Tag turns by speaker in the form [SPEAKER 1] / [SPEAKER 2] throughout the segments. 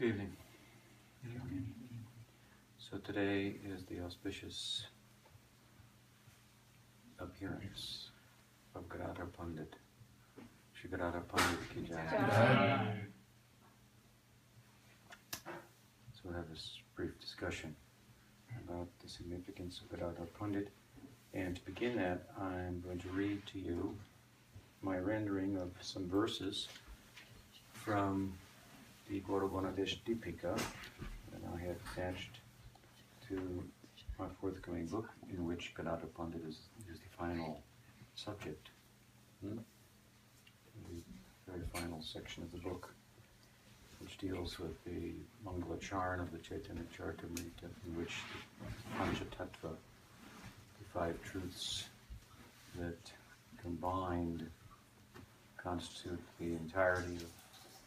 [SPEAKER 1] Good evening. So today is the auspicious appearance of Gadadhar Pandit. Shri Gadadhar Pandit ki jai. So we'll have this brief discussion about the significance of Gadadhar Pandit. And to begin that, I'm going to read to you my rendering of some verses from the Gauravanesh Dipika that I had attached to my forthcoming book, in which Gadadhar Pandit is the final subject. The very final section of the book, which deals with the Mangalacharan of the Chaitanya Charitamrita, in which the Panchatattva, the five truths that combined constitute the entirety of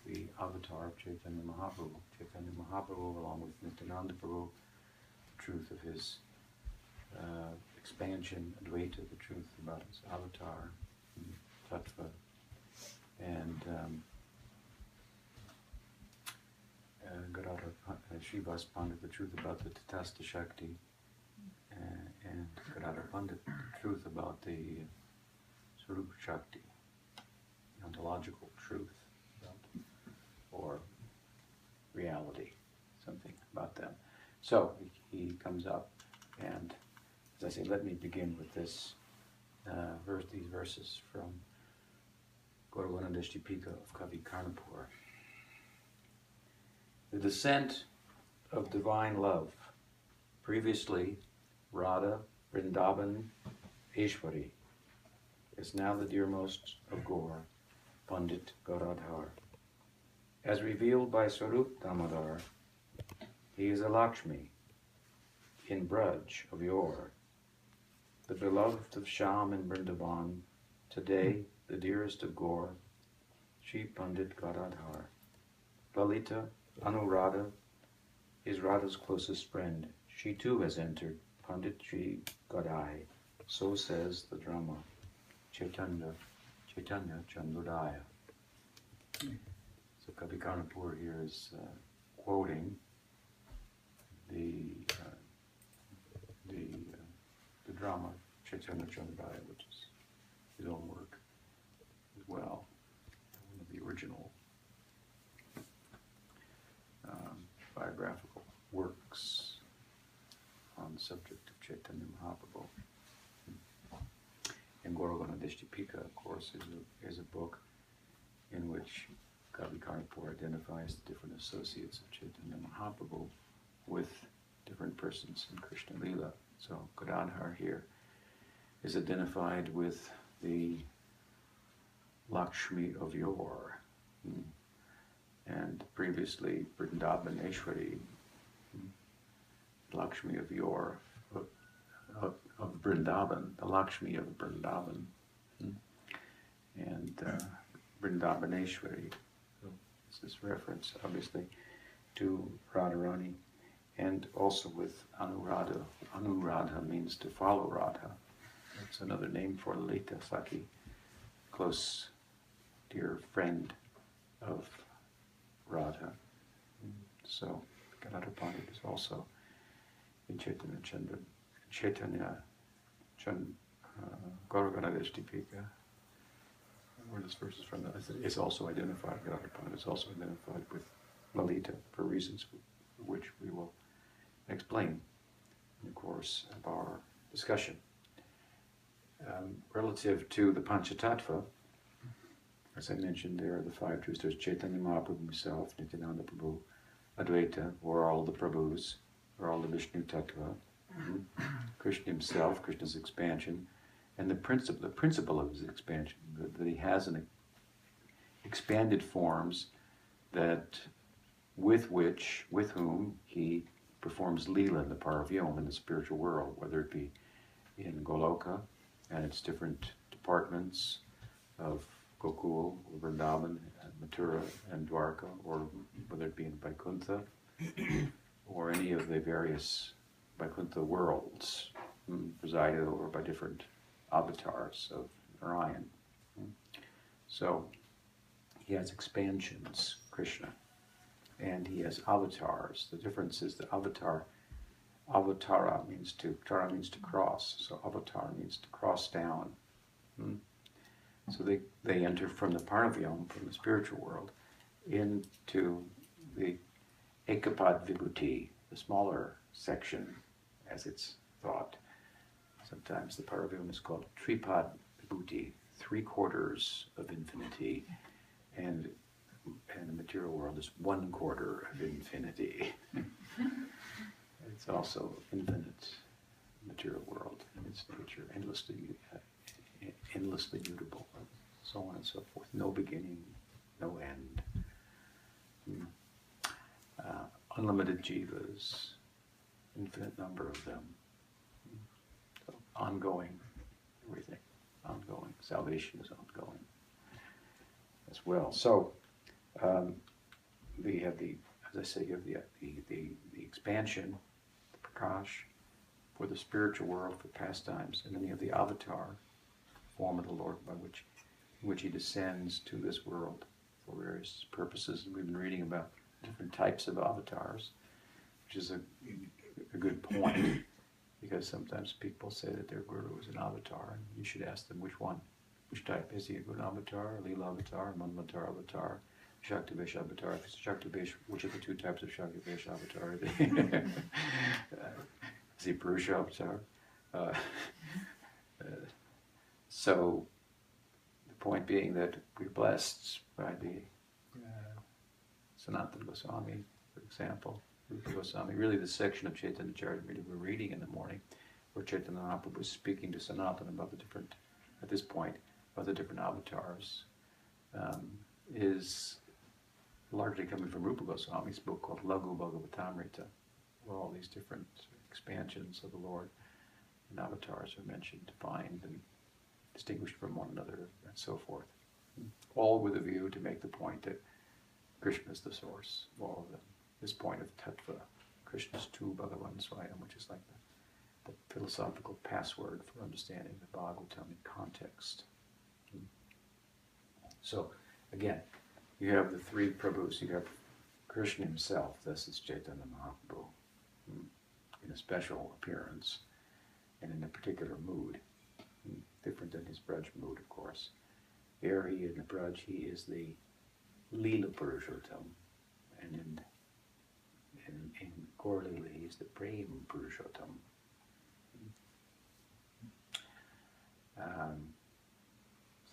[SPEAKER 1] the avatar of Chaitanya Mahaprabhu. Chaitanya Mahaprabhu, along with Nityananda Prabhu, the truth of his expansion, Advaita, the truth about his avatar, Tattva, and Gadadhar Srivas Pandit, the truth about the Tatastha Shakti, and Gadadhar Pandit, the truth about the Swarupa Shakti, the ontological truth, or reality, something about them. So he comes up, and as I say, let me begin with this these verses from Gauravanesh Dipika of Kavi Karnapur. The descent of divine love. Previously, Radha, Vrindavan, Aishwari, is now the dearmost of Gaur, Pandit Gadadhar. As revealed by Swarup Damodar, he is a Lakshmi in Braj of yore, the beloved of Sham and Vrindavan, today the dearest of Gaur, Shri Pandit Gadadhar. Lalita, Anuradha, is Radha's closest friend. She too has entered Pandit Shri Gadai, so says the drama, Chaitanya Chandrodaya. So Kavi Karnapur here is quoting the drama Chaitanya Chandrodaya, which is his own work as well, one of the original biographical works on the subject of Chaitanya Mahaprabhu. And Gauravanesh Dipika, of course, is a book in which Kavi Karnapur identifies the different associates of Chaitanya Mahaprabhu with different persons in Krishna Lila. So Gadadhar here is identified with the Lakshmi of yore, and previously Vrindavan Aishwari, Lakshmi of yore, of Vrindavan, the Lakshmi of Vrindavan, and Vrindavaneshwari. This is reference, obviously, to Radharani, and also with Anuradha. Anuradha means to follow Radha. It's another name for Lalita Saki, close, dear friend of Radha. So Gadadhar Pandit is also in Chaitanya Gauravanesh Dipika, where this verse is from, is also identified, Gadadhar Pandit is also identified with Lalita for reasons which we will explain in the course of our discussion. Relative to the Panchatattva, as I mentioned, there are the five truths. There's Chaitanya Mahaprabhu himself, Nityananda Prabhu, Advaita, or all the Prabhus, or all the Vishnu Tattva, Krishna himself, Krishna's expansion, and the principle of his expansion, that he has an expanded forms that with whom he performs Leela in the Paravyom, in the spiritual world, whether it be in Goloka and its different departments of Gokul, Vrindavan, and Mathura, and Dwarka, or whether it be in Vaikuntha, or any of the various Vaikuntha worlds, presided over by different avatars of Narayan. So he has expansions, Krishna. and he has avatars. The difference is that avatara means to cross. So avatar means to cross down. So they enter from the Paravyam, from the spiritual world, into the Ekapad Vibhuti, the smaller section, as it's thought. Sometimes the Paravyam is called Tripad Vibhuti, 3/4 of infinity, and the material world is 1/4 of infinity. It's also infinite material world in its nature, endlessly mutable, so on and so forth. No beginning, no end. Unlimited jivas, infinite number of them. So ongoing, everything, ongoing. Salvation is ongoing as well. So we have as I say, you have the expansion, the prakash, for the spiritual world, for pastimes, and then you have the avatar form of the Lord by which he descends to this world for various purposes. And we've been reading about different types of avatars, which is a good point, because sometimes people say that their guru is an avatar, and you should ask them which type. Is he a good avatar, a Leela avatar, a Manvatar avatar, Shaktivesh avatar? If it's Shaktivesh, which of the two types of Shaktivesh avatar is he? Is he Purusha avatar? So the point being that we're blessed by the Sanatana Goswami, for example, Rupa Goswami. Really, the section of Chaitanya Charitamrita we're reading in the morning, where Chaitanya Mahaprabhu was speaking to Sanatana about the different avatars, is largely coming from Rupa Goswami's book called Laghu Bhagavatamrita, where all these different expansions of the Lord and avatars are mentioned, defined, and distinguished from one another, and so forth. All with a view to make the point that Krishna is the source of all of them. This point of tattva, Krishna's tu Bhagavan Swayam, which is like the philosophical password for understanding the Bhagavatam in context. So, again, you have the three Prabhus. You have Krishna himself, this is Chaitanya Mahaprabhu, in a special appearance and in a particular mood, different than his Braj mood, of course. Here he, in the Braj, he is the Leela Purushottam, and in Gaur Leela, he is the Prem Purushottam.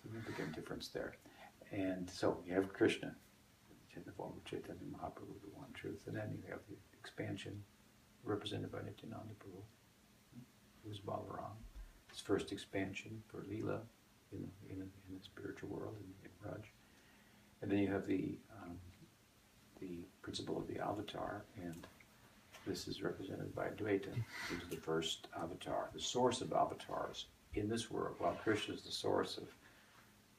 [SPEAKER 1] Significant difference there. And so you have Krishna in the form of Chaitanya Mahaprabhu, the one truth, and then you have the expansion represented by Nityananda Prabhu, who is Balaram. His first expansion for Leela in the spiritual world, in Raj. And then you have the principle of the avatar, and this is represented by Advaita, who's the first avatar, the source of avatars in this world, while Krishna is the source of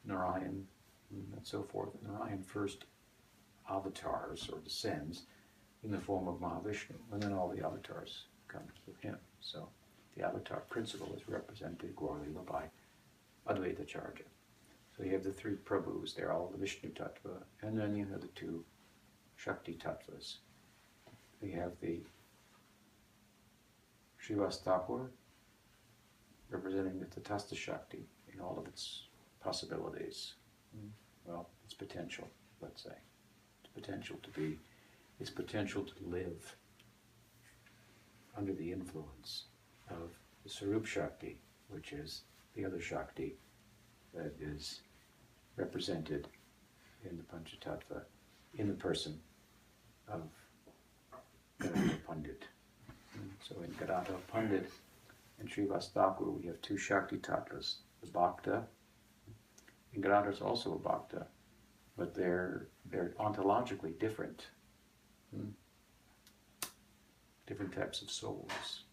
[SPEAKER 1] Narayan and so forth. Narayan first avatars or descends in the form of Mahavishnu, and then all the avatars come through him. So the avatar principle is represented Gaur Leela by Advaita Charya. So you have the three Prabhus, they're all the Vishnu Tattva, and then you have the two Shakti Tattvas. We have the Srivas Thakur, representing the Tatastha Shakti in all of its possibilities. Well, its potential, let's say. Its potential to live under the influence of the Sarup Shakti, which is the other Shakti that is represented in the Panchatattva in the person of Gadadhar Pandit. So in Gadadhar Pandit and Srivas Thakur, we have two Shakti Tattvas, the Bhakta. And Gadadhar is also a Bhakta, but they're ontologically different. Different types of souls.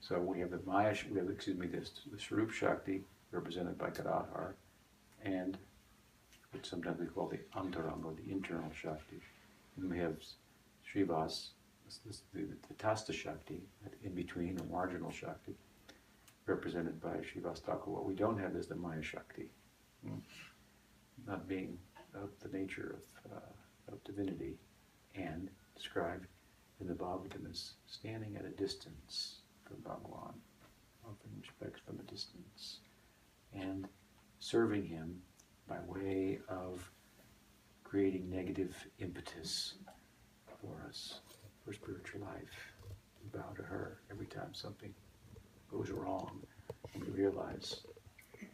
[SPEAKER 1] So we have the Swarup Shakti represented by Gadadhar, and what sometimes we call the Antaranga, the internal Shakti. And we have Srivas, the Tasta Shakti, in between, the marginal Shakti, represented by Srivas Thakur. What we don't have is the Maya Shakti, not being of the nature of divinity, and described in the Bhagavatam as standing at a distance from Bhagavan, offering respect from a distance, and serving him by way of creating negative impetus for us, for spiritual life. We bow to her every time something goes wrong, and we realize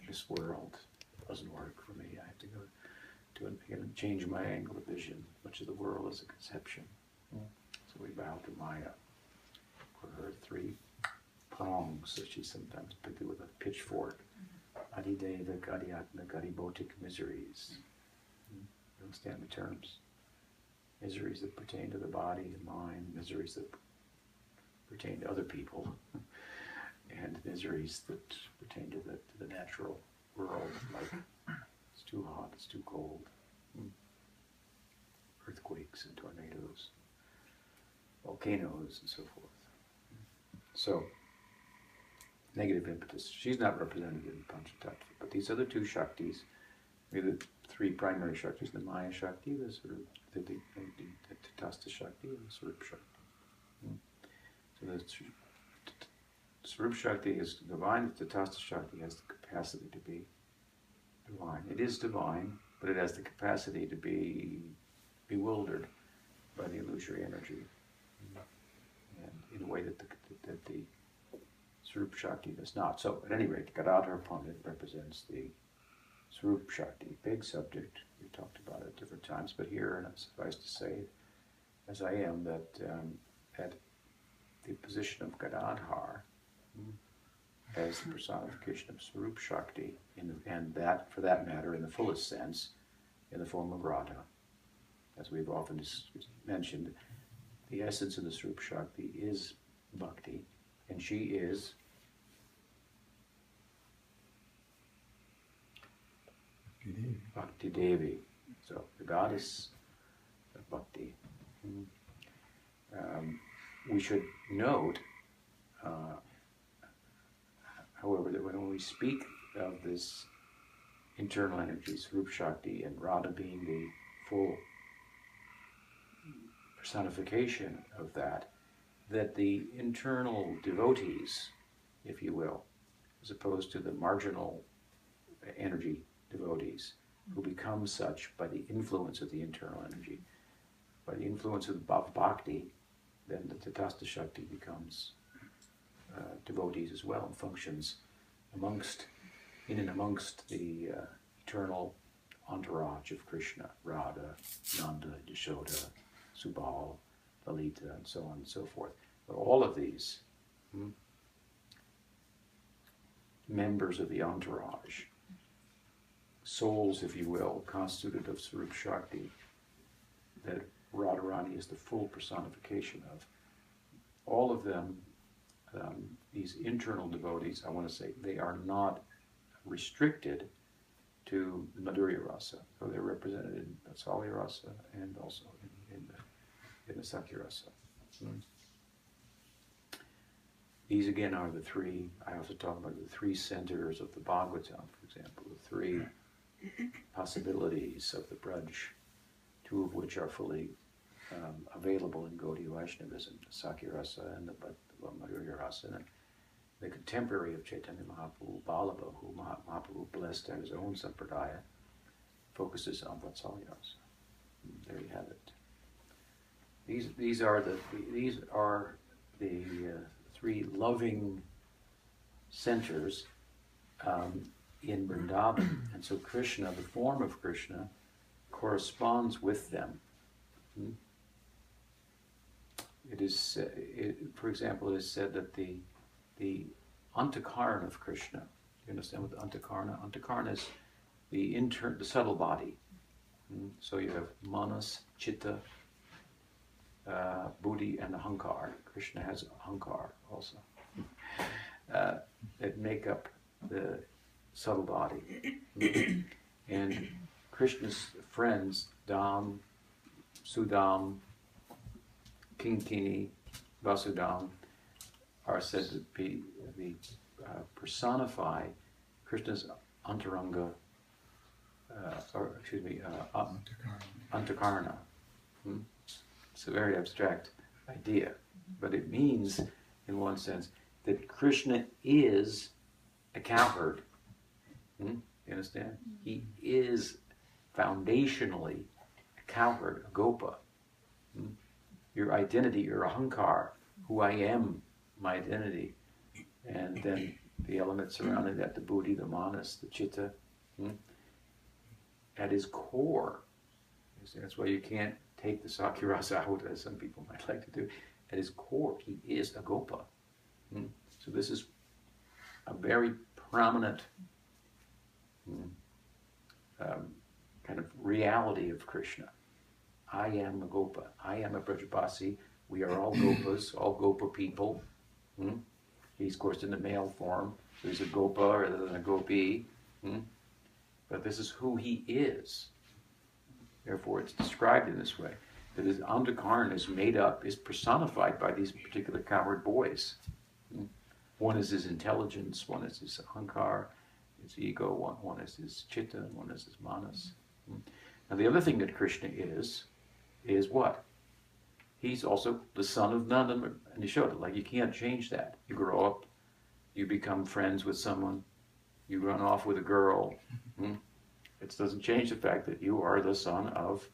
[SPEAKER 1] this world doesn't work for me. I have to go to change my angle of vision. Much of the world is a conception. So we bow to Maya for her three prongs that she sometimes picked with a pitchfork. Adideva, Adhyatma, Adibhotik miseries. You understand the terms? Miseries that pertain to the body and mind, miseries that pertain to other people, and miseries that pertain to the natural world, like it's too hot, it's too cold, earthquakes and tornadoes, volcanoes and so forth. So, negative impetus. She's not represented in Panchatattva, but these other two Shaktis, the three primary Shaktis, the Maya Shakti, the sort of the Tatastha Shakti, and the Swarup Shakti. So the Swarup Shakti is divine, the Tatastha Shakti has the capacity to be divine. It is divine, but it has the capacity to be bewildered by the illusory energy, and in a way that the Swarup Shakti does not. So, at any rate, Gadadhar Pandit represents the Swarup Shakti. Big subject, we talked about it at different times, but here, and it's suffice to say, as I am, that at the position of Gadadhar as the personification of Swarup Shakti, and that, for that matter, in the fullest sense, in the form of Radha. As we've often mentioned, the essence of the Swarup Shakti is Bhakti, and she is Bhakti Devi, so the goddess of Bhakti. We should note, however, that when we speak of this internal energy, Swarup Shakti, and Radha being the full personification of that the internal devotees, if you will, as opposed to the marginal energy devotees, who become such by the influence of the internal energy, by the influence of Bhakti, then the Tatastha Shakti becomes devotees as well, and functions in and amongst the eternal entourage of Krishna, Radha, Nanda, Yashoda, Subal, Lalita, and so on and so forth. But all of these members of the entourage, souls, if you will, constituted of Swarup Shakti, that Radharani is the full personification of. All of them, these internal devotees, I want to say, they are not restricted to the Madhurya Rasa. So they're represented in Vatsalya Rasa and also in the Sakya Rasa. These again are the three, I also talk about the three centers of the Bhagavatam, for example, the three possibilities of the Braj, two of which are fully available in Gaudiya Vaishnavism, the Sakya Rasa and the Madhurya Rasa. And the contemporary of Chaitanya Mahaprabhu, Vallabha, who Mahaprabhu blessed at his own sampradaya, focuses on Vatsalya Rasa. There you have it. These are the three loving centers in Vrindavan, and so Krishna, the form of Krishna, corresponds with them. It is, for example, it is said that the antakarna of Krishna. You understand what the antakarna? Antakarna is the subtle body. So you have manas, chitta, buddhi, and ahankar. Krishna has ahankar also. That make up the subtle body. And Krishna's friends, Dham, Sudam, Kinkini, Vasudam, are said to be personify Krishna's antaranga, antakarna, It's a very abstract idea, but it means, in one sense, that Krishna is a cowherd. You understand? He is foundationally a cowherd, a gopa. Your identity, your ahankar, who I am, my identity, and then the elements surrounding that, the buddhi, the manas, the chitta, at his core. That's why you can't take the Sakirasa out, as some people might like to do. At his core, he is a gopa. So this is a very prominent kind of reality of Krishna. I am a gopa. I am a Brajabasi. We are all gopas, all gopa people. He's, of course, in the male form. So he's a gopa rather than a gopi. But this is who he is. Therefore, it's described in this way. That his Andakarn is made up, is personified by these particular cowherd boys. One is his intelligence, one is his ahankar, his ego, one is his chitta, and one is his manas. Now the other thing that Krishna is what? He's also the son of Nanda and Yashoda. Like, you can't change that. You grow up, you become friends with someone, you run off with a girl. It doesn't change the fact that you are the son of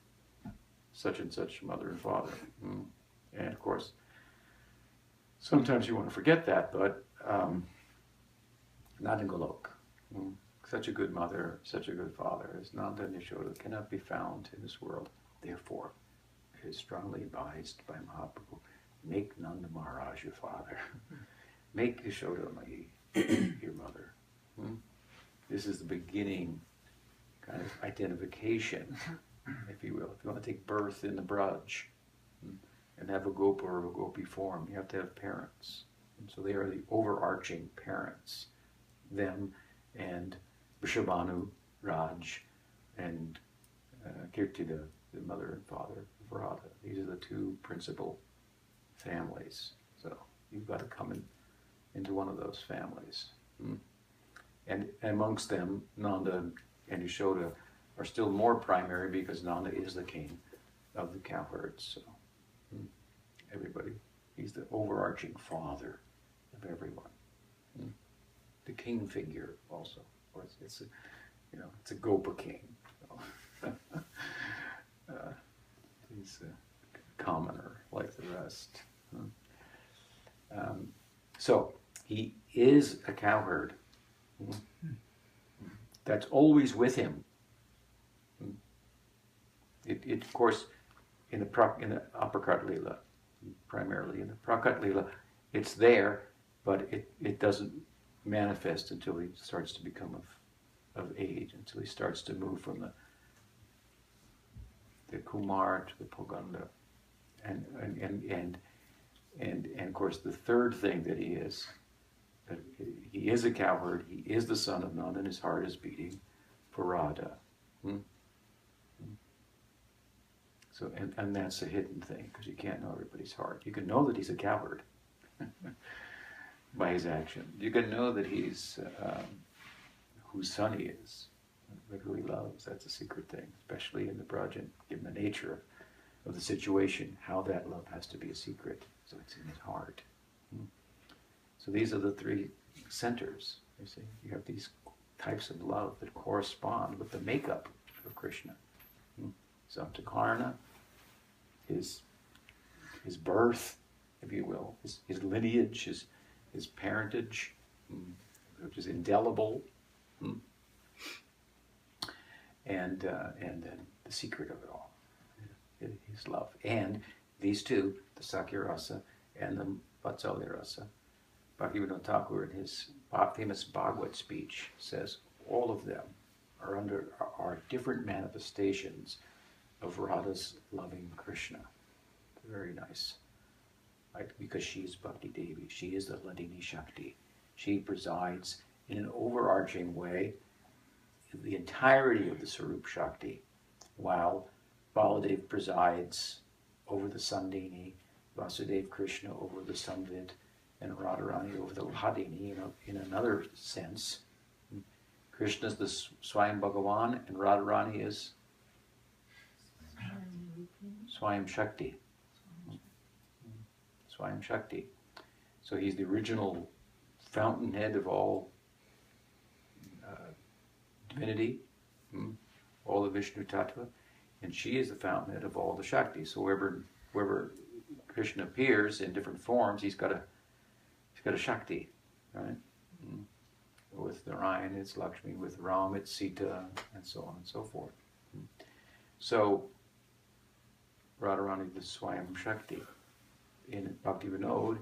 [SPEAKER 1] such and such mother and father. And of course, sometimes you want to forget that, but not in Golok. Such a good mother, such a good father as Nanda and Yashoda cannot be found in this world. Therefore, it is strongly advised by Mahaprabhu, make Nanda Maharaj your father. Make Yashoda your mother. This is the beginning kind of identification, if you will. If you want to take birth in the Braj and have a gopa or a gopi form, you have to have parents. And so they are the overarching parents, them and Vrishabhanu, Raj, and Kirtida, the mother and father of Radha. These are the two principal families. So you've got to come into one of those families. And amongst them, Nanda and Yashoda are still more primary because Nanda is the king of the cowherds. So everybody, he's the overarching father of everyone. The king figure also. Of course, it's a Gopa king. So. He's a commoner like the rest. So he is a cowherd. That's always with him. It of course, in the Aprakat Lila, primarily in the Prakat Lila, it's there, but it doesn't manifest until he starts to become of age, until he starts to move from the Kumar to the Poganda, and of course the third thing that he is a cowherd. He is the son of Nanda, and his heart is beating for Radha. So, and that's a hidden thing, because you can't know everybody's heart. You can know that he's a cowherd by his action. You can know that he's whose son he is, but who he loves. That's a secret thing, especially in the Braj, given the nature of the situation, how that love has to be a secret. So it's in his heart. So these are the three centers, you see. You have these types of love that correspond with the makeup of Krishna. Samtakarna, his birth, if you will, his lineage, his parentage, which is indelible, and then the secret of it all, his love. And these two, the Sakya-rasa and the Vatsalya-rasa, Bhaktivinoda Thakur in his famous Bhagavad speech says all of them are different manifestations of Radha's loving Krishna. Very nice. Right? Because she is Bhakti Devi. She is the Hladini Shakti. She presides in an overarching way the entirety of the Sarup Shakti, while Baladev presides over the Sandini, Vasudev Krishna over the Samvid, and Radharani over the Hladini. In another sense, Krishna is the Swayam Bhagavan, and Radharani is Swayam Shakti. Swayam Shakti. So he's the original fountainhead of all divinity, all the Vishnu Tattva, and she is the fountainhead of all the Shakti. So wherever Krishna appears in different forms, he's got a Shakti, right? With Narayan, it's Lakshmi. With Ram, it's Sita, and so on and so forth. So Radharani, the Swayam Shakti, in Bhakti Vinod,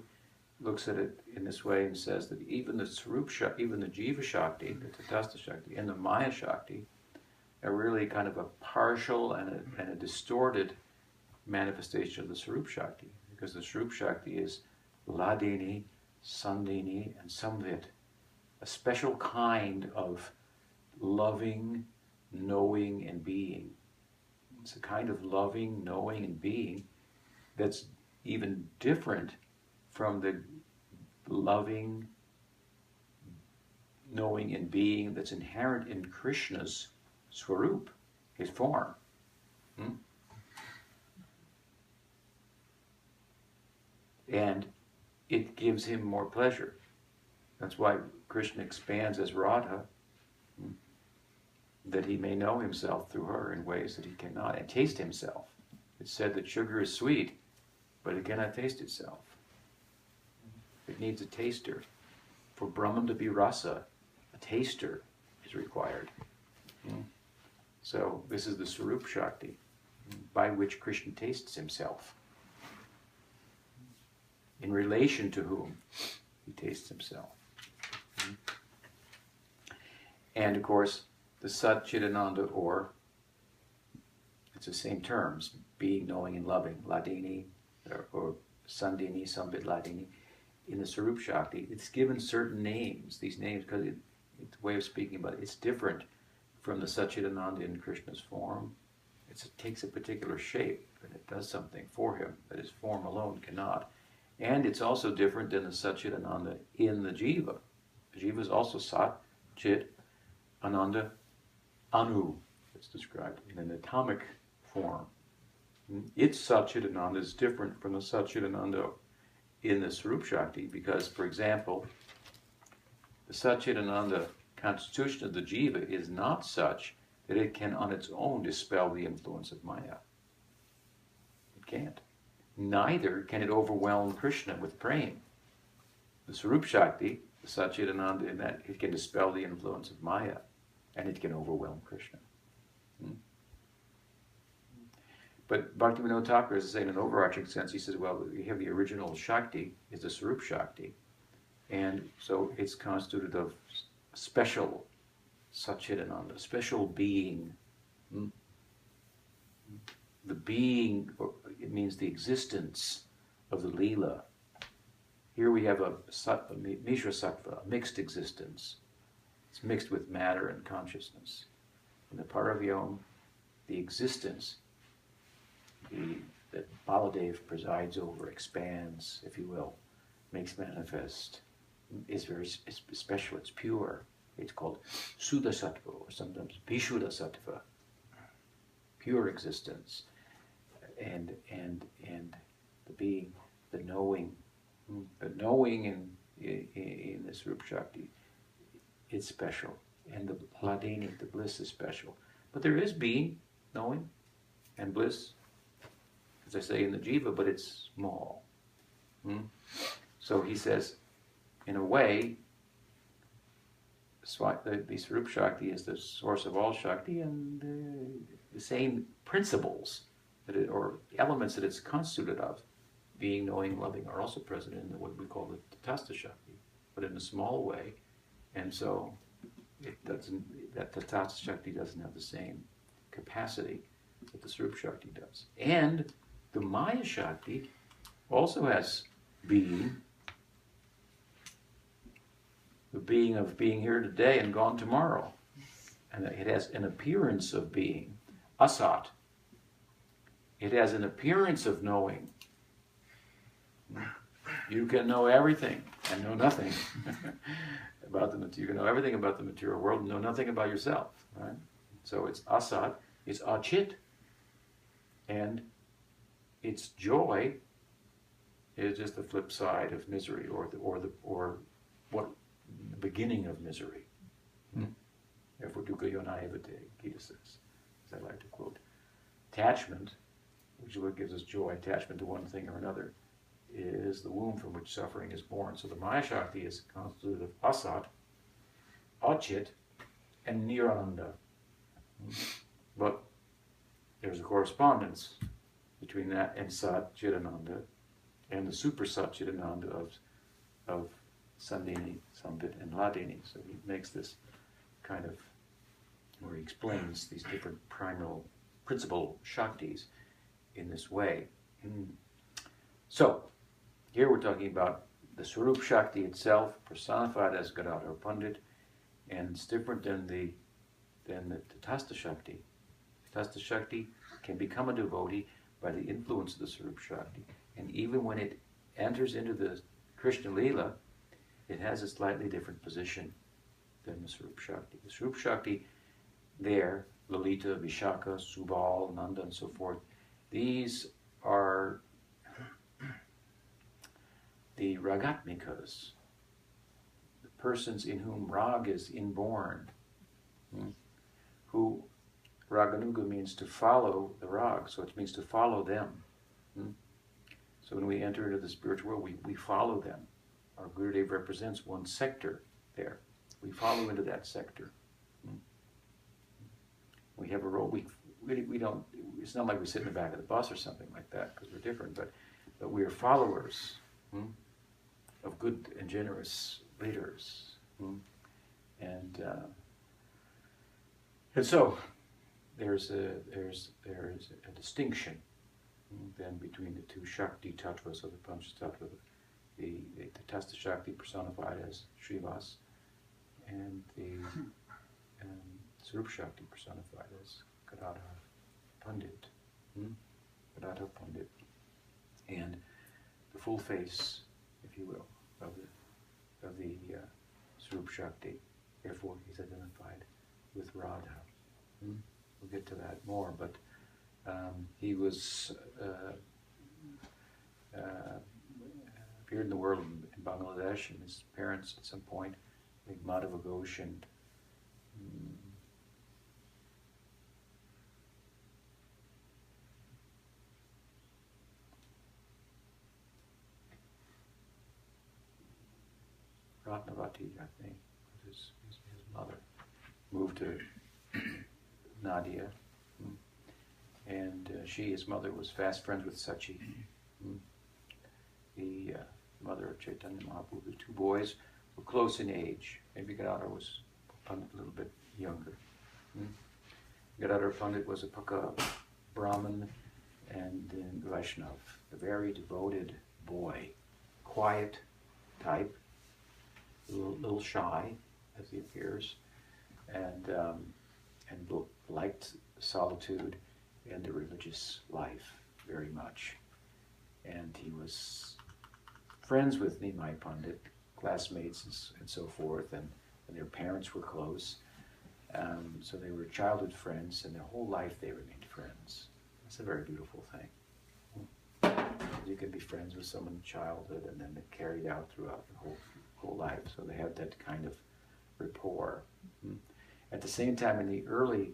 [SPEAKER 1] looks at it in this way and says that even the Sarup Shakti, even the Jiva Shakti, the Tatastha Shakti, and the Maya Shakti are really kind of a partial and a distorted manifestation of the Sarup Shakti, because the Sarup Shakti is Ladini, Sandini, and Samvit, a special kind of loving, knowing, and being. It's a kind of loving, knowing, and being that's even different from the loving, knowing, and being that's inherent in Krishna's Swarup, his form. And it gives him more pleasure. That's why Krishna expands as Radha, that he may know himself through her in ways that he cannot, and taste himself. It's said that sugar is sweet, but it cannot taste itself. It needs a taster. For Brahman to be rasa, a taster is required. So this is the Sarup Shakti, by which Krishna tastes himself. In relation to whom he tastes himself. And of course, the Sat Chidananda, or it's the same terms, being, knowing, and loving, Ladini, or Sandini, Sambit Ladini. In the Sarup Shakti, it's given certain names. These names, because it's a way of speaking about it, it's different from the Satchidananda in Krishna's form. It takes a particular shape, and it does something for him that his form alone cannot. And it's also different than the Satchidananda in the Jiva. The Jiva is also Sat, Chit, Ananda, Anu. It's described in an atomic form. Its Satchidananda is different from the Satchidananda in the Sarup Shakti because, for example, the Satchidananda constitution of the Jiva is not such that it can on its own dispel the influence of Maya. It can't. Neither can it overwhelm Krishna with praying. The Sarup Shakti, the Satchidananda, in that it can dispel the influence of Maya, and it can overwhelm Krishna. But Bhaktivinoda Thakur is saying in an overarching sense, he says, well, you have the original Shakti, is the Sarup Shakti, and so it's constituted of special Satchidananda, special being. The being, it means the existence of the Leela. Here we have a Mishra Sattva, a mixed existence. It's mixed with matter and consciousness. In the Paravyom, the existence that Baladev presides over, expands, if you will, makes manifest, is very special, it's pure. It's called Suddha Sattva, or sometimes Vishuddha Sattva, pure existence. And the being, the knowing in this Rup Shakti, it's special. And the Hladini, the bliss, is special. But there is being, knowing, and bliss, as I say in the Jiva, but it's small. So he says, in a way, the Swarup Shakti is the source of all Shakti, and the same principles or elements that it's constituted of, being, knowing, loving, are also present in what we call the Tatastha Shakti, but in a small way. And so that Tatastha Shakti doesn't have the same capacity that the Swarup Shakti does. And the Maya Shakti also has being, the being of being here today and gone tomorrow. And it has an appearance of being, asat. It has an appearance of knowing. You can know everything and know nothing about you can know everything about the material world and know nothing about yourself, right? So it's asat, it's achit, and its joy is just the flip side of misery, or what the beginning of misery. Therefore, dukkha yonayavate, Gita says, as I like to quote. Attachment, which is what gives us joy, attachment to one thing or another, is the womb from which suffering is born. So the Maya Shakti is constituted of asat, achit, and niranda. But there's a correspondence between that and Sat Chidananda and the super Sat Chidananda of Sandini, Sambit, and Hladini. So he makes this kind of, where he explains these different primal principal Shaktis in this way. So, here we're talking about the Swarup Shakti itself, personified as Gadadhar Pandit, and it's different than the Tatastha Shakti. Tatastha Shakti can become a devotee by the influence of the Swarup Shakti, and even when it enters into the Krishna Leela, it has a slightly different position than the Swarup Shakti. The Swarup Shakti there, Lalita, Vishaka, Subal, Nanda, and so forth, these are the Ragatmikas, the persons in whom Rag is inborn, who Raganuga means to follow the Rag, so it means to follow them. So when we enter into the spiritual world, we follow them. Our Gurudev represents one sector there. We follow into that sector. We have a role. We don't. It's not like we sit in the back of the bus or something like that, because we're different. But we are followers of good and generous leaders, and so there's a distinction then between the two Shakti tattvas of the Pancha Tattva, the Tatastha Shakti personified as Srivas, and the Swarup Shakti personified as Gadadhar Pandit. Gadadhar Pandit. And the full face, if you will, of the Swarup Shakti. Therefore, he's identified with Radha. We'll get to that more, but he was appeared in the world in Bangladesh, and his parents at some point, like Madhava Ghosh and Ratnavati, I think, was his mother, moved to Nadia, and she, his mother, was fast friends with Sachi, the mother of Chaitanya Mahaprabhu. The two boys were close in age. Maybe Gadadhar was a little bit younger. Gadadhar Pandit was a Paka Brahmin and then Vaishnav, a very devoted boy, quiet type, a little shy as he appears, and liked solitude and the religious life very much. And he was friends with Nimai Pandit, classmates and so forth, and their parents were close. So they were childhood friends, and their whole life they remained friends. That's a very beautiful thing. You can be friends with someone in childhood, and then they carried out throughout the whole life. So they had that kind of rapport. At the same time, in the early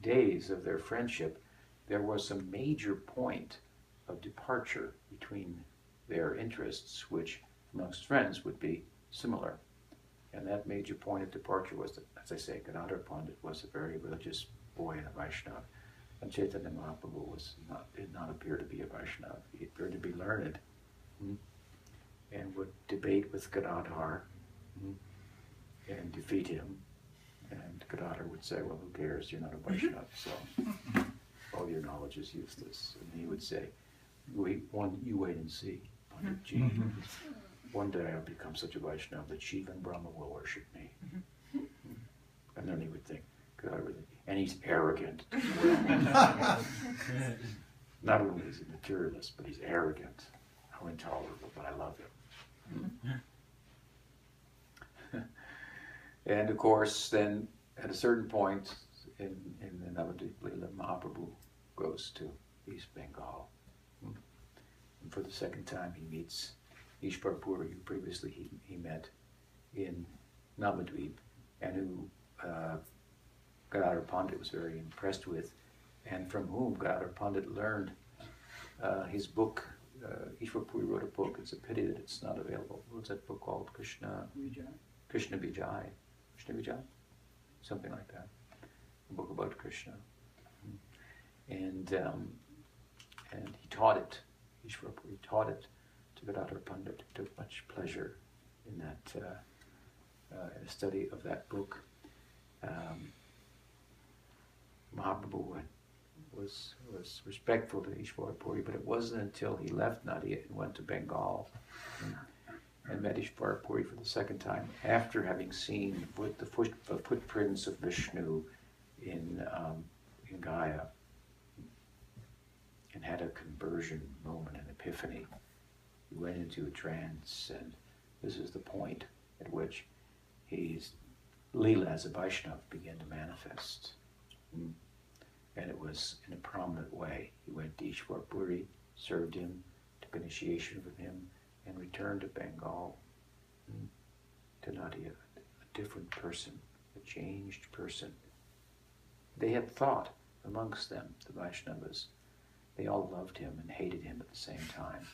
[SPEAKER 1] days of their friendship, there was a major point of departure between their interests, which amongst friends would be similar. And that major point of departure was that, as I say, Gadadhar Pandit was a very religious boy and a Vaishnava. And Chaitanya Mahaprabhu did not appear to be a Vaishnava. He appeared to be learned, and would debate with Gadadhar and defeat him. And Gadadhar would say, well, who cares? You're not a Vaishnava, so all your knowledge is useless. And he would say, you wait and see, Panditji. One day I'll become such a Vaishnava that Shiva and Brahma will worship me. And then he would think, and he's arrogant. Not only is he a materialist, but he's arrogant. How intolerable, but I love him. And of course, then at a certain point in the Navadvip Leela, Mahaprabhu goes to East Bengal.
[SPEAKER 2] And for the second time, he meets Ishvar Puri, who previously he met in Navadvip, and who Gadadhar Pandit was very impressed with, and from whom Gadadhar Pandit learned his book. Ishvar Puri wrote a book. It's a pity that it's not available. What's that book called? Krishna Vijay. Something like that. A book about Krishna. And he taught it. Ishvar Puri taught it to Gadadhar Pandit. He took much pleasure in that in the study of that book. Mahaprabhu was respectful to Ishvar Puri, but it wasn't until he left Nadia and went to Bengal and met Ishvar Puri for the second time, after having seen the footprints of Vishnu in Gaya, and had a conversion moment, an epiphany. He went into a trance, and this is the point at which his Leela as a Vaishnava began to manifest. And it was in a prominent way. He went to Ishvar Puri, served him, took initiation with him, and returned to Bengal, to Nadia, a different person, a changed person. They had thought amongst them, the Vaishnavas. They all loved him and hated him at the same time.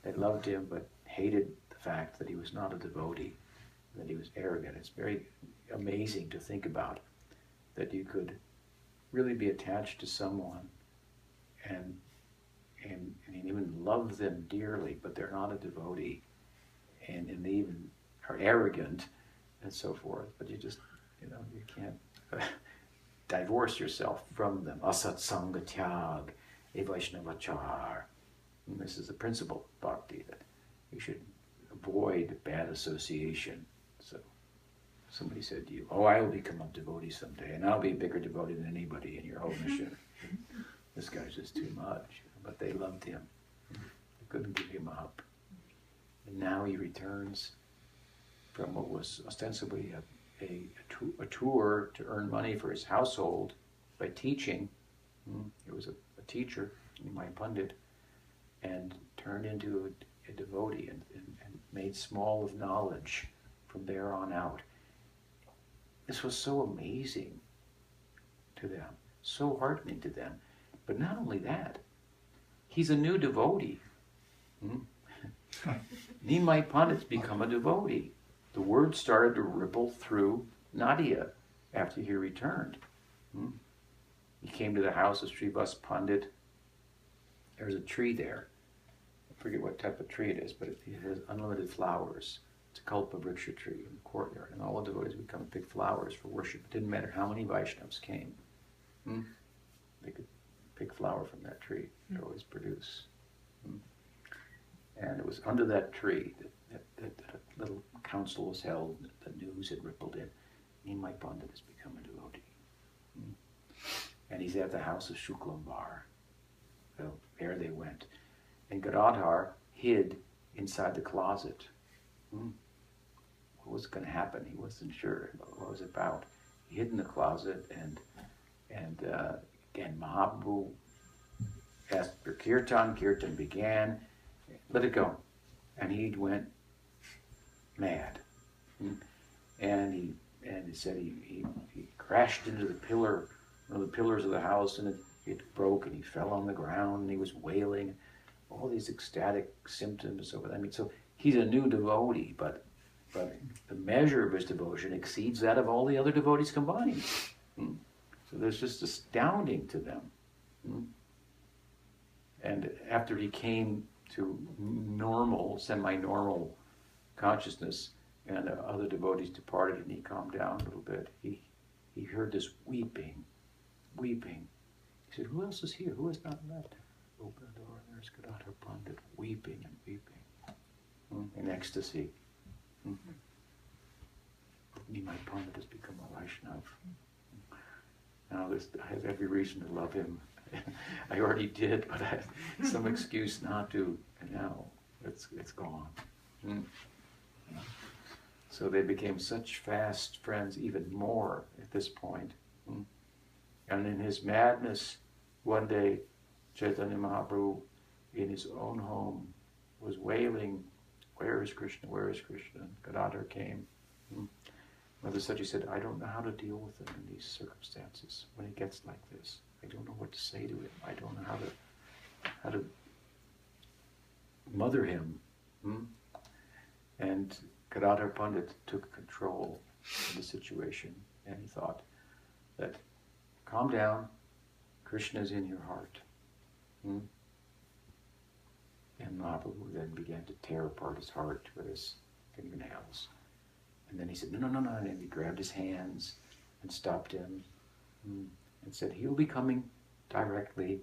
[SPEAKER 2] They loved him but hated the fact that he was not a devotee, that he was arrogant. It's very amazing to think about that you could really be attached to someone and even love them dearly, but they're not a devotee, and they even are arrogant and so forth. But you just, you can't divorce yourself from them. Asat sanga tyag, e vaishnavachar. And this is the principle of bhakti, that you should avoid bad association. So somebody said to you, "Oh, I will become a devotee someday, and I'll be a bigger devotee than anybody in your whole mission." This guy's just too much. But they loved him. They couldn't give him up. And now he returns from what was ostensibly a tour to earn money for his household by teaching. He was a teacher, my Pandit, and turned into a devotee and made small of knowledge from there on out. This was so amazing to them, so heartening to them. But not only that, he's a new devotee. Nimai Pandit's become a devotee. The word started to ripple through Nadia after he returned. He came to the house of Srivas Pandit. There's a tree there. I forget what type of tree it is, but it has unlimited flowers. It's a Kalpa Vriksha tree in the courtyard, and all the devotees would come and pick flowers for worship. It didn't matter how many Vaishnavas came. They could pick flower from that tree. It always produce. And it was under that tree that a little council was held. The news had rippled in. Nimai Pandit has become a devotee. And he's at the house of Shuklambar. So there they went. And Gadadhar hid inside the closet. What was going to happen? He wasn't sure what it was about. He hid in the closet, and again, Mahaprabhu asked for kirtan. Kirtan began. Let it go. And he went mad. And he said he crashed into the pillar, one of the pillars of the house, and it broke, and he fell on the ground, and he was wailing. All these ecstatic symptoms over that. I mean, so he's a new devotee, but the measure of his devotion exceeds that of all the other devotees combined. So that's just astounding to them. And after he came to normal, semi-normal consciousness, and other devotees departed and he calmed down a little bit, he heard this weeping. He said, "Who else is here? Who has not left?" Open the door, there's Gadadhar Pandit, weeping and weeping in ecstasy. Nimai Pandit has become a Vaishnava. Now I have every reason to love him. I already did, but I have some excuse not to, and now it's gone. So they became such fast friends, even more at this point. And in his madness, one day, Chaitanya Mahaprabhu, in his own home was wailing, "Where is Krishna? Where is Krishna?" And Gadadhar came. Mother Sachi said, "I don't know how to deal with him in these circumstances when he gets like this. I don't know what to say to him. I don't know how to mother him." And Gadadhar Pandit took control of the situation, and he thought that, calm down, Krishna is in your heart. And Mahaprabhu then began to tear apart his heart with his fingernails. And then he said, no, and he grabbed his hands and stopped him and said, "He'll be coming directly.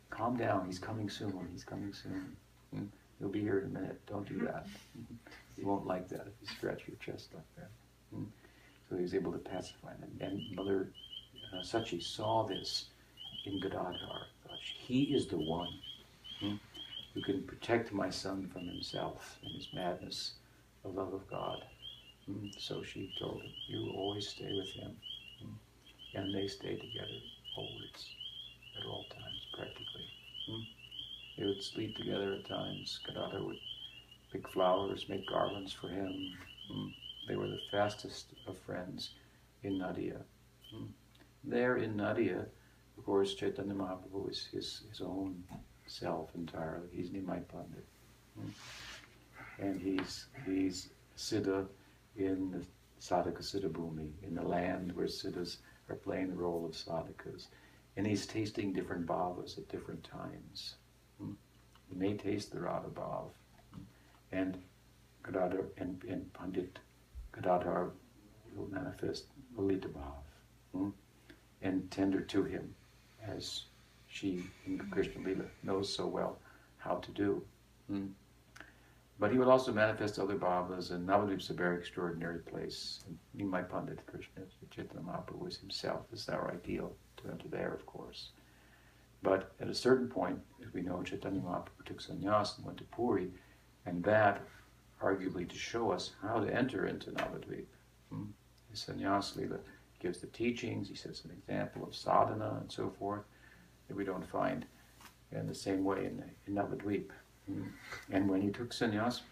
[SPEAKER 2] Calm down, he's coming soon, he's coming soon. He'll be here in a minute, don't do that." He won't like that if you scratch your chest like that. So he was able to pacify them. And Mother Sachi saw this in Gadadhar. Thought, he is the one who can protect my son from himself and his madness, the love of God. So she told him, "You will always stay with him." And they stayed together always, at all times, practically. They would sleep together at times. Gadadhar would pick flowers, make garlands for him. They were the fastest of friends in Nadia. There in Nadia, of course, Chaitanya Mahaprabhu is his own self entirely. He's Nimai Pandit. And he's Siddha in the Sadhaka Siddha Bhumi, in the land where Siddhas are playing the role of sadhakas. And he's tasting different bhavas at different times. He may taste the Radha Bhav. And Gadadhar and Pandit Gadadhar will manifest Lalita Bhav. And tender to him, as she in Krishna Lila knows so well how to do. But he will also manifest other bhavas, and Navadvip is a very extraordinary place. And Nimai Pandit Krishna, Chaitanya Mahaprabhu is himself, is our ideal to enter there, of course. But at a certain point, as we know, Chaitanya Mahaprabhu took sannyas and went to Puri, and that arguably to show us how to enter into Navadvip. His sannyas Lila gives the teachings, he sets an example of sadhana and so forth, that we don't find in the same way in Navadvip. And when he took sannyas,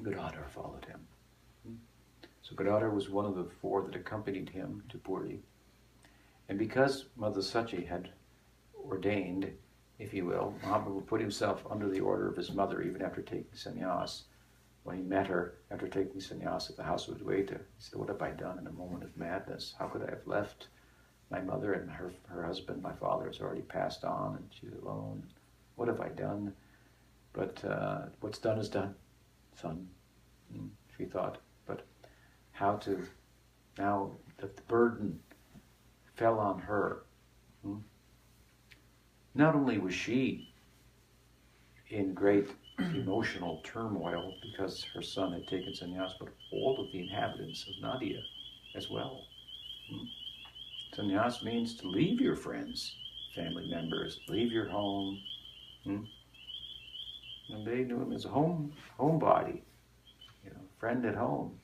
[SPEAKER 2] Gadadhar followed him. So Gadadhar was one of the four that accompanied him to Puri. And because Mother Sachi had ordained, if you will, Mahaprabhu put himself under the order of his mother even after taking sannyas. When he met her after taking sannyas at the house of Dvaita, he said, "What have I done in a moment of madness? How could I have left my mother and her husband? My father has already passed on and she's alone. What have I done? But what's done is done, son," she thought. But how to, now that the burden fell on her, not only was she in great emotional turmoil because her son had taken sannyas, but all of the inhabitants of Nadia as well. Sannyas means to leave your friends, family members, leave your home. And they knew him as a homebody, friend at home.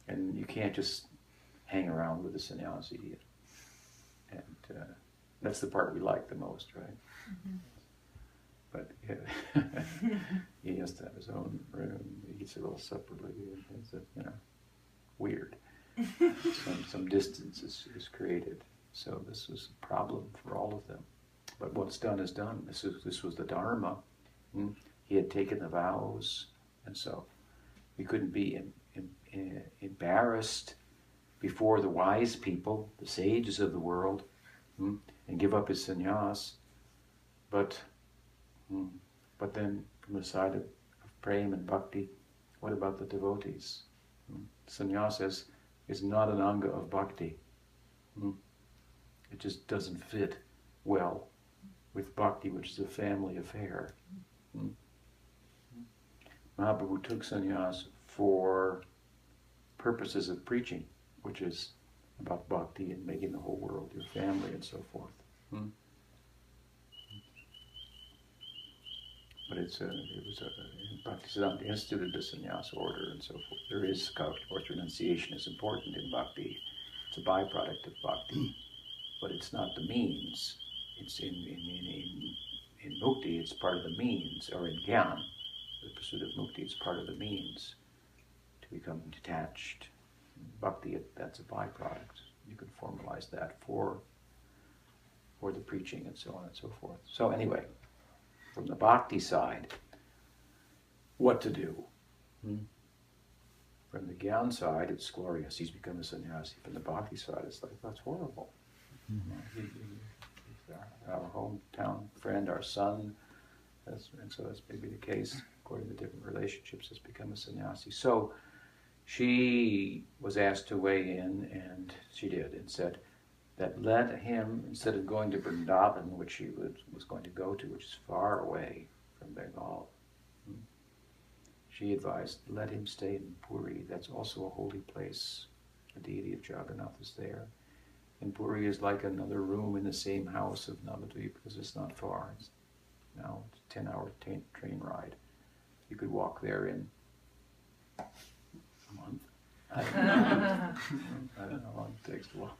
[SPEAKER 2] And you can't just hang around with a sannyasi. And that's the part we like the most, right? But he has to have his own room. He eats a little separately. It's weird. Some distance is created. So this was a problem for all of them. But what's done is done. This was the Dharma. He had taken the vows, and so he couldn't be embarrassed before the wise people, the sages of the world, and give up his sannyas. But then, from the side of prema and bhakti, what about the devotees? Sannyas is not an anga of bhakti. It just doesn't fit well with bhakti, which is a family affair. Mahaprabhu took sannyas for purposes of preaching, which is about bhakti and making the whole world your family and so forth. But it was a Bhaktisiddhanta instituted the sannyas order and so forth. There is, of course, renunciation is important in bhakti. It's a byproduct of bhakti, but it's not the means. It's in mukti, it's part of the means, or in gyan, the pursuit of mukti is part of the means to become detached. Bhakti, that's a byproduct. You can formalize that for the preaching and so on and so forth. So anyway, from the bhakti side, what to do? From the gyan side, it's glorious. He's become a sannyasi. From the bhakti side, it's like, that's horrible. Our hometown friend, our son, and so that's maybe the case, according to different relationships, has become a sannyasi. So she was asked to weigh in, and she did, and said that let him, instead of going to Vrindavan, which she was going to go to, which is far away from Bengal, she advised, let him stay in Puri. That's also a holy place. The deity of Jagannath is there. And Puri is like another room in the same house of Navadvip because it's not far. It's a 10-hour train ride. You could walk there in a month. I don't know. I don't know how long it takes to walk.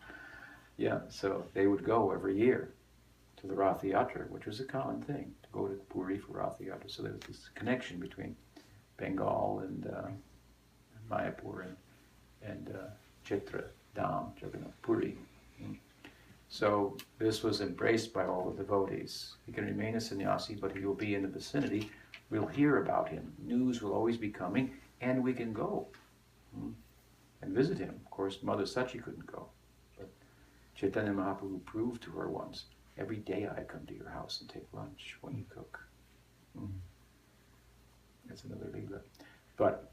[SPEAKER 2] Yeah, so they would go every year to the Rath Yatra, which was a common thing, to go to Puri for Rath Yatra. So there was this connection between Bengal and Mayapur and Chitra Dham, Jagannath Puri. So this was embraced by all the devotees. He can remain a sannyasi, but he will be in the vicinity. We'll hear about him. News will always be coming, and we can go and visit him. Of course, Mother Sachi couldn't go, but Chaitanya Mahaprabhu proved to her once, every day I come to your house and take lunch when you cook. That's another Leela. But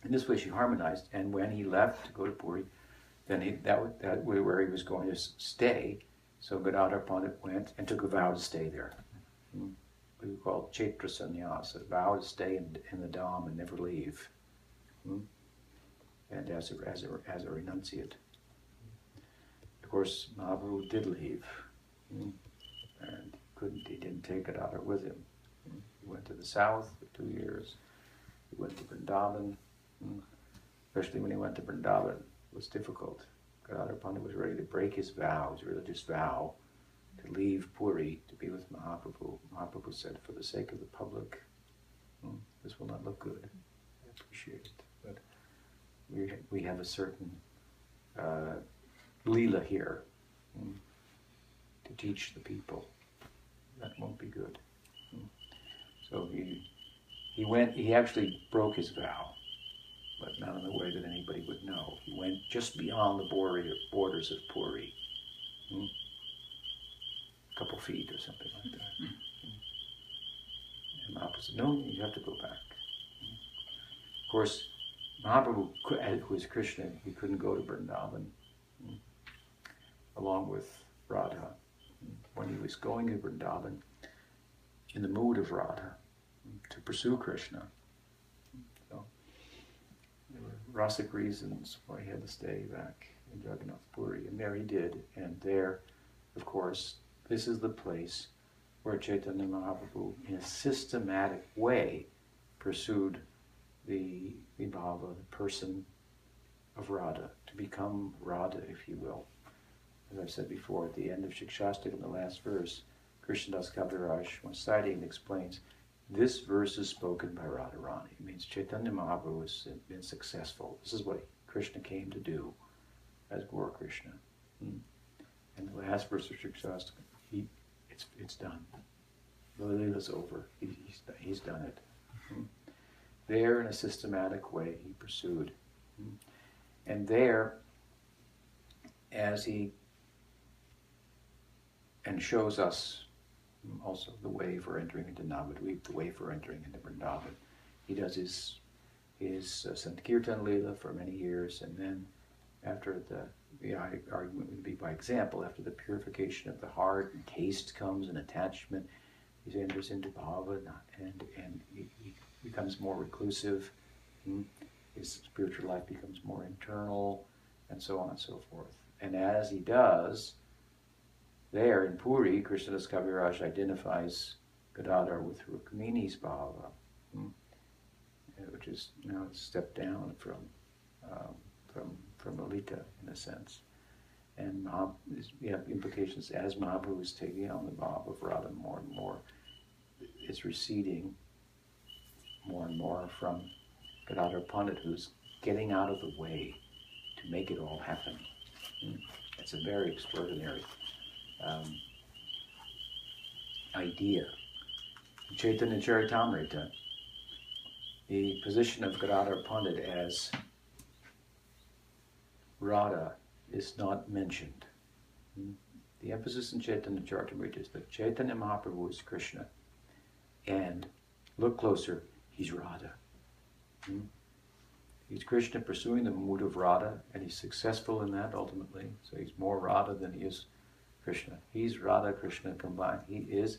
[SPEAKER 2] in this way she harmonized, and when he left to go to Puri, then that way where he was going to stay. So Gadadhar Pandit went and took a vow to stay there. We call it Chaitra Sannyasa, a vow to stay in the Dham and never leave. And as a renunciate. Of course, Mahaprabhu did leave, and he didn't take Gadadhar with him. He went to the south for 2 years. He went to Vrindavan, especially when he went to Vrindavan. It was difficult. Gadadhar Pandit was ready to break his vow, his religious vow, to leave Puri to be with Mahaprabhu. Mahaprabhu said, for the sake of the public, this will not look good. I appreciate it. But we have a certain Leela here to teach the people. That won't be good. So he actually broke his vow, but not in a way that anybody would know. He went just beyond the borders of Puri, a couple feet or something like that. And Mahaprabhu said, no, you have to go back. Of course, Mahaprabhu, who is Krishna, he couldn't go to Vrindavan along with Radha. When he was going to Vrindavan, in the mood of Radha, to pursue Krishna. So there were rasic reasons why he had to stay back in Jagannath Puri, and there he did. And there, of course, this is the place where Chaitanya Mahaprabhu, in a systematic way, pursued the Vibhava, the person of Radha, to become Radha, if you will. As I've said before, at the end of Shikshashtaka, in the last verse, Krishnadas Kaviraj, when citing, explains, this verse is spoken by Radharani. It means Chaitanya Mahaprabhu has been successful. This is what Krishna came to do as Gaura Krishna. And the last verse of Shikshashtaka, it's done. The Leela's over. He's done it. There, in a systematic way, he pursued. And there, as he and shows us also the way for entering into Navadvip, the way for entering into Vrindavan. He does his Sankirtan Leela for many years, and then after the argument would be by example, after the purification of the heart and taste comes and attachment, he enters into bhava and he becomes more reclusive. His spiritual life becomes more internal, and so on and so forth. And as he does, there in Puri, Krishnadas Kaviraj identifies Gadadhar with Rukmini's bhava, which is now a step down from Lalita in a sense. And you have implications as Mahaprabhu is taking on the Bhav of Radha more and more. It's receding more and more from Gadadhar Pandit, who's getting out of the way to make it all happen. It's a very extraordinary idea. Chaitanya Charitamrita, the position of Gadadhar Pandit as Radha is not mentioned. The emphasis in Chaitanya Charitamrita is that Chaitanya Mahaprabhu is Krishna, and look closer, he's Radha. He's Krishna pursuing the mood of Radha, and he's successful in that ultimately. So he's more Radha than he is Krishna. He's Radha, Krishna combined. He is,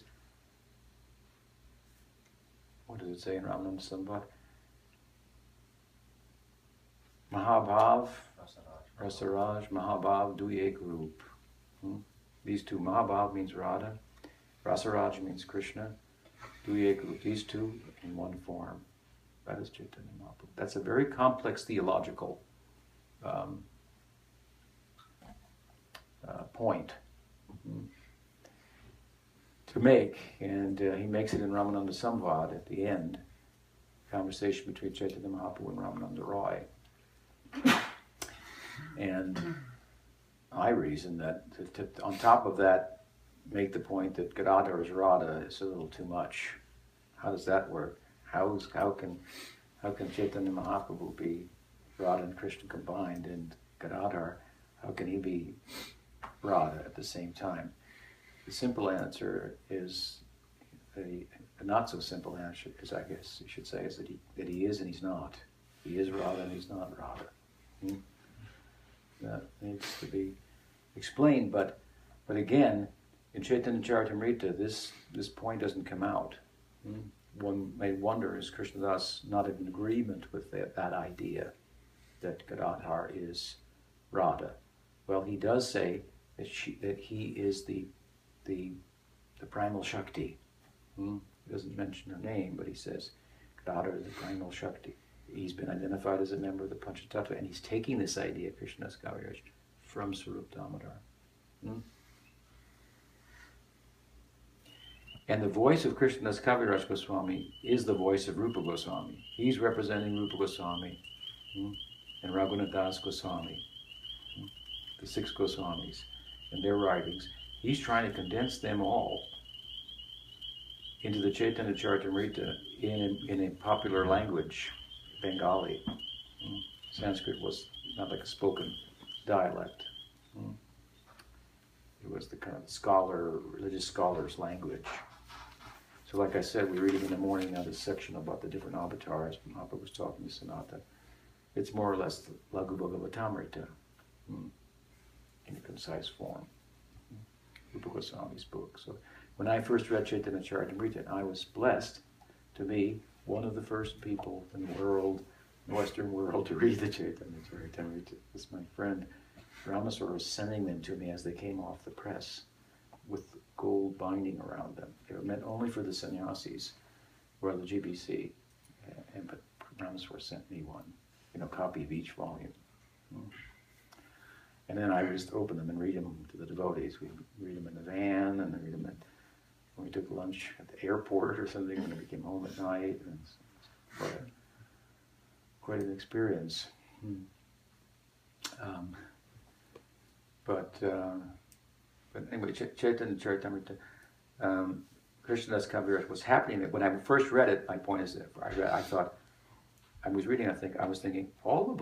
[SPEAKER 2] what does it say in Ramananda Samvad? Mahabhav, Rasaraj, Mahabhav, Dui Ek Roop. These two, Mahabhav means Radha, Rasaraj means Krishna, Dui Ek Roop, these two in one form. That is Chaitanya Mahaprabhu. That's a very complex theological point to make, and he makes it in Ramananda Samvad at the end, conversation between Chaitanya Mahaprabhu and Ramananda Roy. And I reason that on top of that, make the point that Gadadhar is Radha is a little too much. How does that work? How can Chaitanya Mahaprabhu be Radha and Krishna combined, and Gadadhar, how can he be Radha at the same time? The simple answer is, a not so simple answer, is, I guess you should say, is that he is and he's not. He is Radha and he's not Radha. That needs to be explained, but again, in Chaitanya Charitamrita, this point doesn't come out. One may wonder, is Krishnadas not in agreement with that idea that Gadadhar is Radha? Well, he does say that he is the primal Shakti. He doesn't mention her name, but he says Gadadhar is the primal Shakti. He's been identified as a member of the Panchatattva, and he's taking this idea, Krishnadas Kaviraj, from Sarup Damodar. And the voice of Krishnadas Kaviraj Goswami is the voice of Rupa Goswami. He's representing Rupa Goswami and Raghunath Das Goswami, the 6 Goswamis, and their writings. He's trying to condense them all into the Chaitanya Charitamrita in a popular language, Bengali. Sanskrit was not like a spoken dialect. It was the kind of religious scholar's language. So like I said, we're reading in the morning now this section about the different avatars. Mahaprabhu was talking to Sanata. It's more or less the Laghu Bhagavatamrita in a concise form. Rupa Goswami's book. So when I first read Chaitanya Charitamrita, I was blessed to be one of the first people in the world, the Western world, to read the Chaitanya Charitamrita. This my friend Ramaswara was sending them to me as they came off the press with gold binding around them. They were meant only for the sannyasis, or the GBC, but Ramaswara sent me one, copy of each volume. And then I would just open them and read them to the devotees. We read them in the van, and then read them when we took lunch at the airport or something, when we came home at night. And it's quite an experience. But anyway, Chaitanya Charitamrita, Krishnadas Kaviraj was happening. When I first read it, my point is that I was thinking, all the